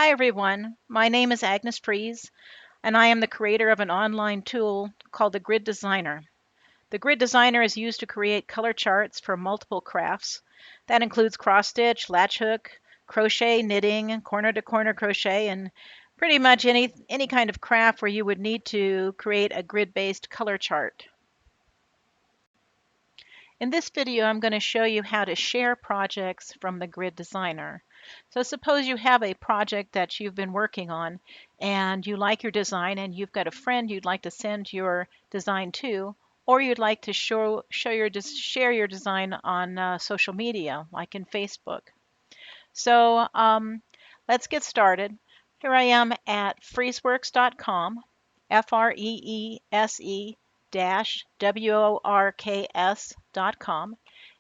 Hi everyone, my name is Agnes Fries, and I am the creator of an online tool called the Grid Designer. The Grid Designer is used to create color charts for multiple crafts. That includes cross stitch, latch hook, crochet, knitting, corner to corner crochet, and pretty much any kind of craft where you would need to create a grid-based color chart. In this video, I'm going to show you how to share projects from the Grid Designer. So suppose you have a project that you've been working on and you like your design and you've got a friend you'd like to send your design to, or you'd like to share your design on social media, like in Facebook. So let's get started. Here I am at freeseworks.com, FREESE WORKS.com.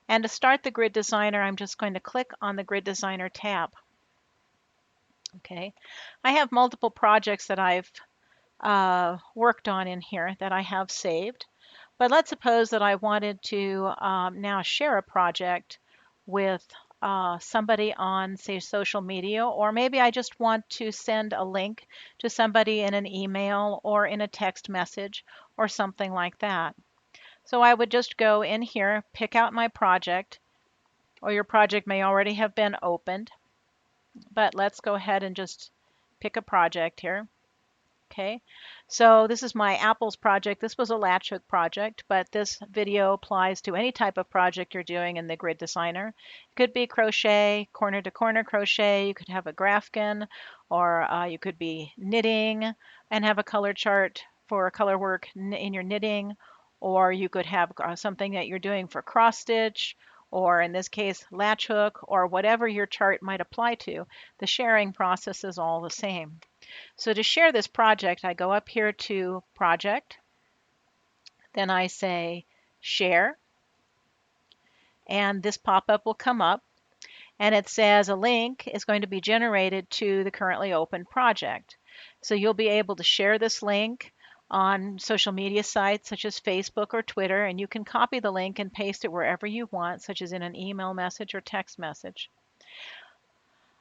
And to start the Grid Designer, I'm just going to click on the Grid Designer tab. Okay, I have multiple projects that I've worked on in here that I have saved. But let's suppose that I wanted to now share a project with somebody on, say, social media, or maybe I just want to send a link to somebody in an email or in a text message or something like that. So I would just go in here, pick out my project, or your project may already have been opened, but let's go ahead and just pick a project here. Okay, so this is my apples project. This was a latch hook project, but this video applies to any type of project you're doing in the Grid Designer. It could be crochet, corner to corner crochet. You could have a grafkin, or you could be knitting and have a color chart for color work in your knitting, or you could have something that you're doing for cross stitch, or in this case, latch hook, or whatever your chart might apply to. The sharing process is all the same. So to share this project, I go up here to Project, then I say Share, and this pop-up will come up, and it says a link is going to be generated to the currently open project. So you'll be able to share this link on social media sites such as Facebook or Twitter, and you can copy the link and paste it wherever you want, such as in an email message or text message.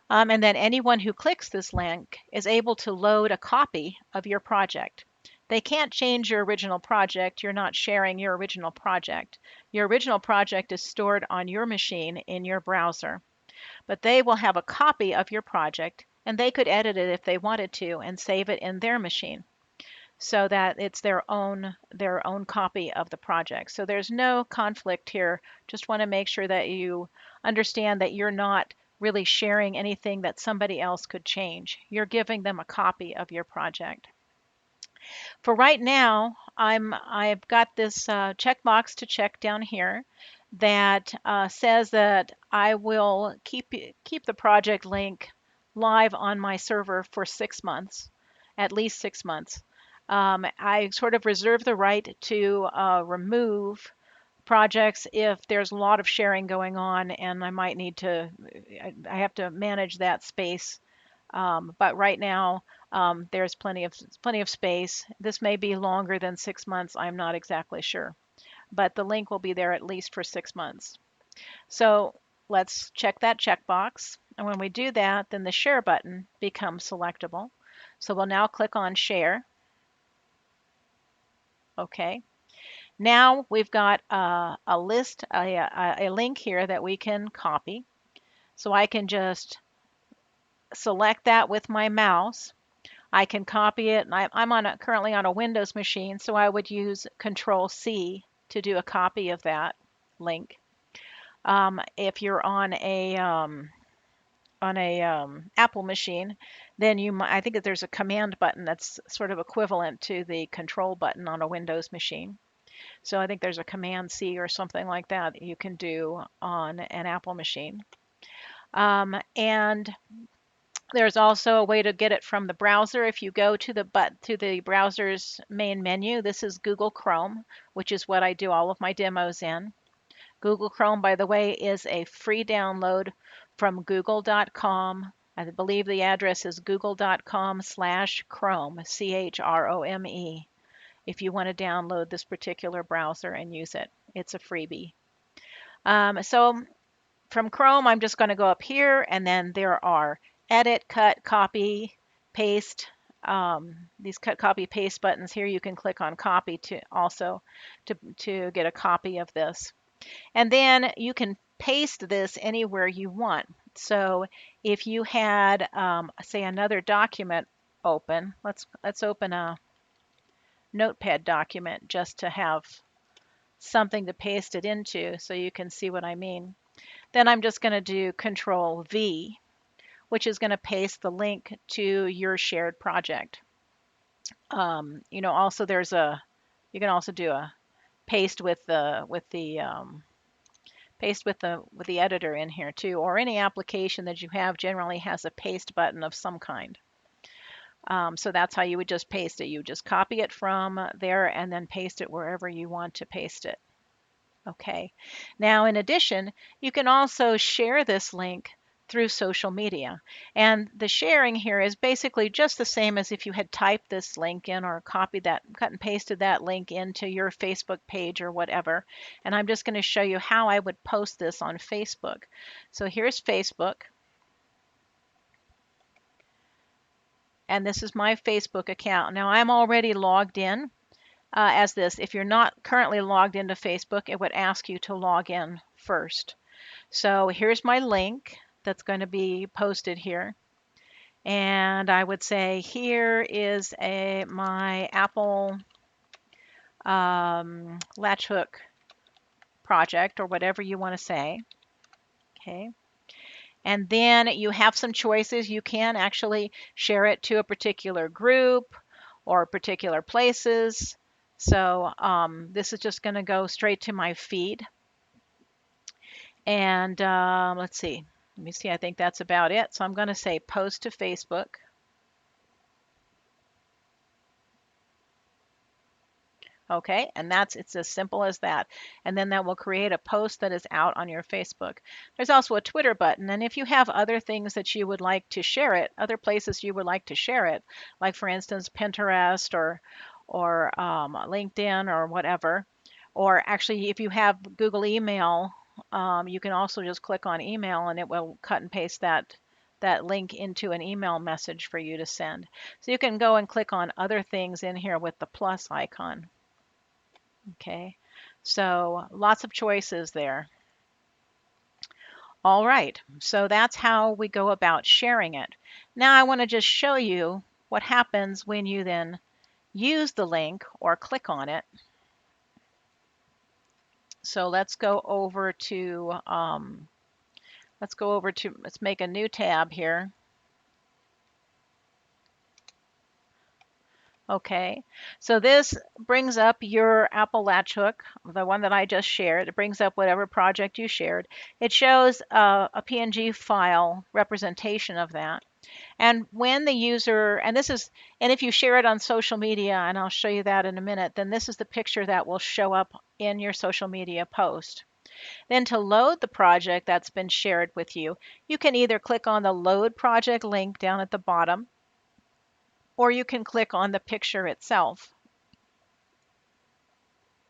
And then anyone who clicks this link is able to load a copy of your project. They can't change your original project. You're not sharing your original project. Your original project is stored on your machine in your browser. But they will have a copy of your project, and they could edit it if they wanted to and save it in their machine so that it's their own copy of the project. So there's no conflict here. Just want to make sure that you understand that you're not really sharing anything that somebody else could change. You're giving them a copy of your project. For right now, I've got this checkbox to check down here that says that I will keep the project link live on my server for 6 months, at least 6 months. I sort of reserve the right to remove projects if there's a lot of sharing going on and I might need to, I have to manage that space. But right now, there's plenty of space. This may be longer than 6 months. I'm not exactly sure, but the link will be there at least for 6 months. So let's check that checkbox. And when we do that, then the share button becomes selectable. So we'll now click on share. Okay. Now we've got a list, a link here that we can copy. So I can just select that with my mouse. I can copy it. And I'm currently on a Windows machine, so I would use Control C to do a copy of that link. If you're on a Apple machine, then I think that there's a command button that's sort of equivalent to the control button on a Windows machine. So I think there's a Command C or something like that you can do on an Apple machine. And there's also a way to get it from the browser. If you go to the browser's main menu, this is Google Chrome, which is what I do all of my demos in. Google Chrome, by the way, is a free download from google.com. I believe the address is google.com/Chrome, CHROME, if you want to download this particular browser and use it. It's a freebie. So from Chrome, I'm just going to go up here, and then there are edit, cut, copy, paste. These cut, copy, paste buttons here, you can click on copy to also to get a copy of this. And then you can paste this anywhere you want. So if you had, say, another document open, let's open a notepad document just to have something to paste it into so you can see what I mean. Then I'm just going to do Control V, which is going to paste the link to your shared project. Also you can also do a paste with the paste with the editor in here too, or any application that you have generally has a paste button of some kind. So that's how you would just paste it. You just copy it from there and then paste it wherever you want to paste it. Okay. Now, in addition, you can also share this link through social media. And the sharing here is basically just the same as if you had typed this link in or copied that, cut and pasted that link into your Facebook page or whatever. And I'm just going to show you how I would post this on Facebook. So here's Facebook. And this is my Facebook account. Now, I'm already logged in. As this. If you're not currently logged into Facebook, it would ask you to log in first. So here's my link that's going to be posted here. And I would say here is my Apple latch hook project, or whatever you want to say. Okay. And then you have some choices. You can actually share it to a particular group or particular places. So this is just going to go straight to my feed. And let's see. Let me see. I think that's about it. So I'm going to say post to Facebook. Okay, and it's as simple as that. And then that will create a post that is out on your Facebook. There's also a Twitter button, and if you have other things that you would like to share it, other places you would like to share it, like for instance Pinterest or LinkedIn or whatever, or actually if you have Google email, you can also just click on email and it will cut and paste that link into an email message for you to send. So you can go and click on other things in here with the plus icon. Okay, so lots of choices there. All right, so that's how we go about sharing it. Now I want to just show you what happens when you then use the link or click on it. So let's go over to, let's make a new tab here. Okay, so this brings up your Apple latch hook, the one that I just shared. It brings up whatever project you shared. It shows a PNG file representation of that. And when the user, and if you share it on social media, and I'll show you that in a minute, then this is the picture that will show up in your social media post. Then to load the project that's been shared with you, you can either click on the load project link down at the bottom, or you can click on the picture itself.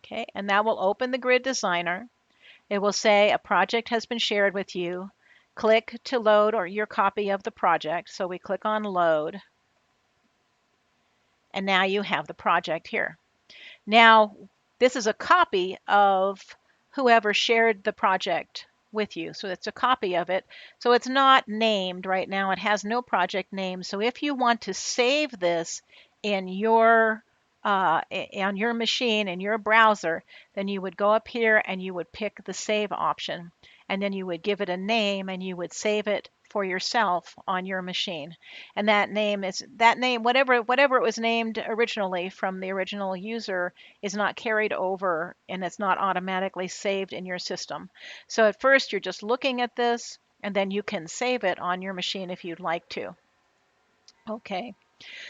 Okay, and that will open the grid designer. It will say a project has been shared with you. Click to load or your copy of the project. So we click on load. And now you have the project here. Now, this is a copy of whoever shared the project with you. So it's a copy of it. So it's not named right now. It has no project name. So if you want to save this in your on your machine in your browser, then you would go up here and you would pick the save option, and then you would give it a name and you would save it for yourself on your machine. And that name, whatever it was named originally from the original user, is not carried over and it's not automatically saved in your system. So at first you're just looking at this, and then you can save it on your machine if you'd like to. Okay,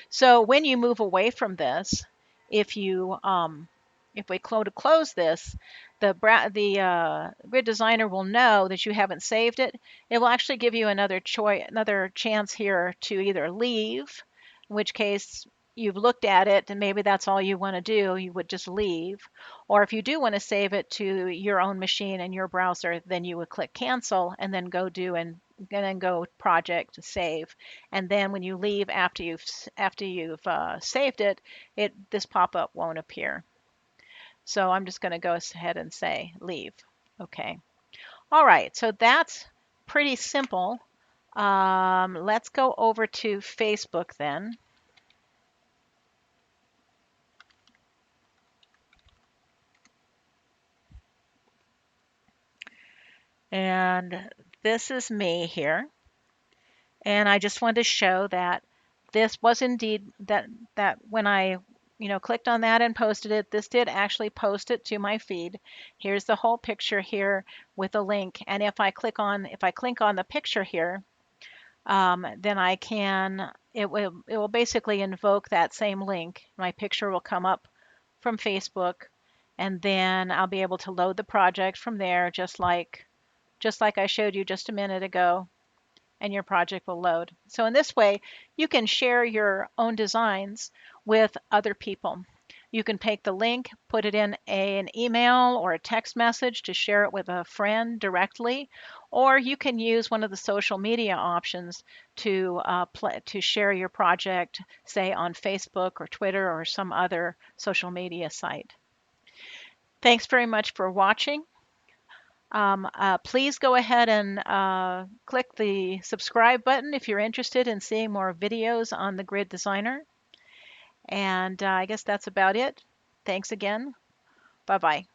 so when you move away from this, if we close this, the grid designer will know that you haven't saved it. It will actually give you another chance here to either leave, in which case you've looked at it and maybe that's all you want to do, you would just leave. Or if you do want to save it to your own machine and your browser, then you would click cancel and then go do and then go project save, and then when you leave after you've saved it, this pop-up won't appear. So I'm just going to go ahead and say leave. Okay. All right. So that's pretty simple. Let's go over to Facebook then. And this is me here. And I just wanted to show that this was indeed that when I clicked on that and posted it, this did actually post it to my feed. Here's the whole picture here with a link. And if I click on the picture here, then it will basically invoke that same link. My picture will come up from Facebook, and then I'll be able to load the project from there, just like I showed you just a minute ago, and your project will load. So in this way, you can share your own designs with other people. You can take the link, put it in an email or a text message to share it with a friend directly, or you can use one of the social media options to share your project, say on Facebook or Twitter or some other social media site. Thanks very much for watching. Please go ahead and click the subscribe button if you're interested in seeing more videos on the Grid Designer. And I guess that's about it. Thanks again. Bye-bye.